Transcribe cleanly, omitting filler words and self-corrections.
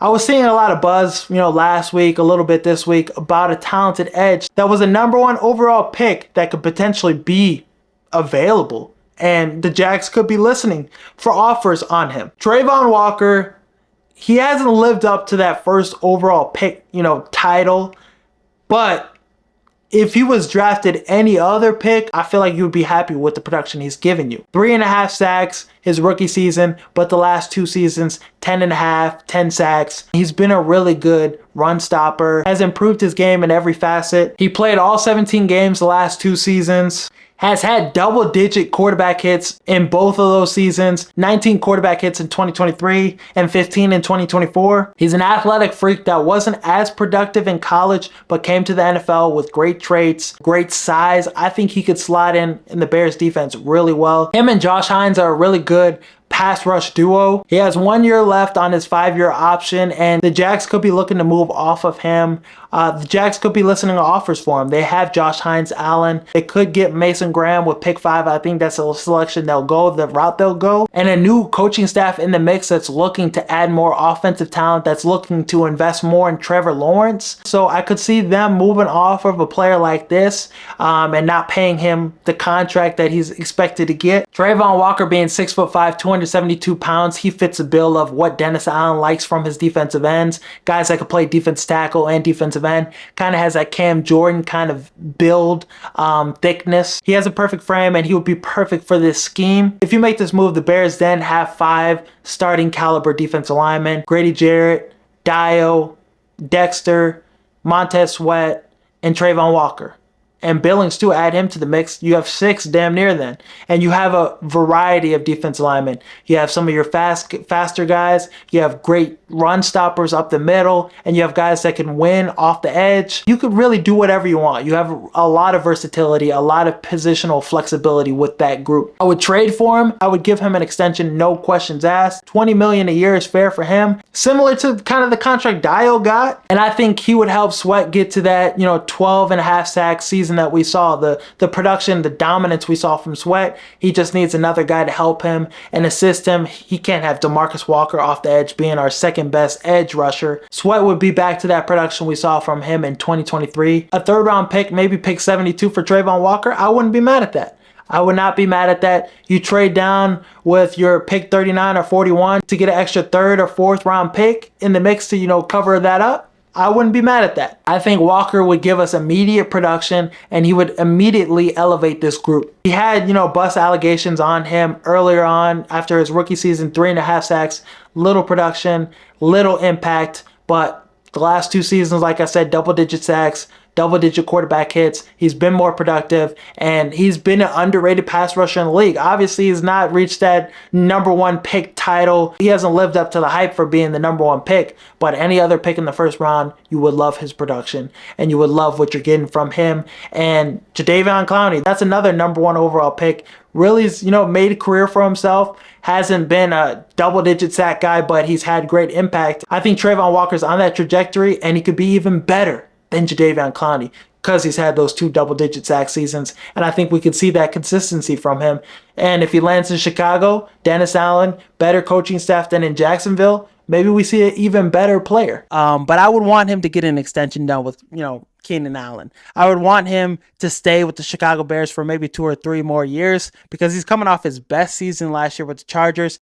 I was seeing a lot of buzz, last week, a little bit this week, about a talented edge that was a number 1 overall pick that could potentially be available. And the Jags could be listening for offers on him. Trayvon Walker, he hasn't lived up to that first overall pick, title. But if he was drafted any other pick, I feel like you would be happy with the production he's given you. 3.5 sacks his rookie season, but the last 2 seasons, 10.5, 10 sacks. He's been a really good run stopper, has improved his game in every facet. He played all 17 games the last 2 seasons. Has had double-digit quarterback hits in both of those seasons, 19 quarterback hits in 2023 and 15 in 2024. He's an athletic freak that wasn't as productive in college, but came to the NFL with great traits, great size. I think he could slide in the Bears defense really well. Him and Josh Hines are a really good pass rush duo. He has 1 year left on his 5-year option, and the Jags could be looking to move off of him. The Jags could be listening to offers for him. They have Josh Hines Allen. They could get Mason Graham with pick 5. I think that's a selection they'll go, the route they'll go. And a new coaching staff in the mix that's looking to add more offensive talent, that's looking to invest more in Trevor Lawrence. So I could see them moving off of a player like this and not paying him the contract that he's expected to get. Trayvon Walker being 6'5", 272 pounds, he fits the bill of what Dennis Allen likes from his defensive ends. Guys that can play defense tackle and defensive end. Kind of has that Cam Jordan kind of build, thickness. He has a perfect frame and he would be perfect for this scheme. If you make this move, the Bears then have 5 starting caliber defensive linemen: Grady Jarrett, Dio, Dexter, Montez Sweat, and Trayvon Walker. And Billings too, add him to the mix. You have 6 damn near then. And you have a variety of defensive linemen. You have some of your faster guys. You have great run stoppers up the middle. And you have guys that can win off the edge. You could really do whatever you want. You have a lot of versatility, a lot of positional flexibility with that group. I would trade for him. I would give him an extension, no questions asked. $20 million a year is fair for him. Similar to kind of the contract Dio got. And I think he would help Sweat get to that, 12.5 sack season that we saw, the production, the dominance we saw from Sweat. He just needs another guy to help him and assist him. He can't have DeMarcus Walker off the edge being our second best edge rusher. Sweat would be back to that production we saw from him in 2023. A 3rd round pick, maybe pick 72 for Trayvon Walker, I wouldn't be mad at that. I would not be mad at that. You trade down with your pick 39 or 41 to get an extra 3rd or 4th round pick in the mix to, cover that up. I wouldn't be mad at that. I think Walker would give us immediate production and he would immediately elevate this group. He had, bust allegations on him earlier on after his rookie season, 3.5 sacks, little production, little impact, but the last 2 seasons, like I said, double-digit sacks, double-digit quarterback hits. He's been more productive, and he's been an underrated pass rusher in the league. Obviously, he's not reached that number 1 pick title. He hasn't lived up to the hype for being the number 1 pick, but any other pick in the 1st round, you would love his production, and you would love what you're getting from him. And Jadeveon Clowney, that's another number 1 overall pick. Really, made a career for himself. Hasn't been a double-digit sack guy, but he's had great impact. I think Trayvon Walker's on that trajectory, and he could be even better than Jadeveon Clowney because he's had those 2 double-digit sack seasons. And I think we could see that consistency from him. And if he lands in Chicago, Dennis Allen, better coaching staff than in Jacksonville, maybe we see an even better player. But I would want him to get an extension done with, Keenan Allen. I would want him to stay with the Chicago Bears for maybe 2 or 3 more years because he's coming off his best season last year with the Chargers.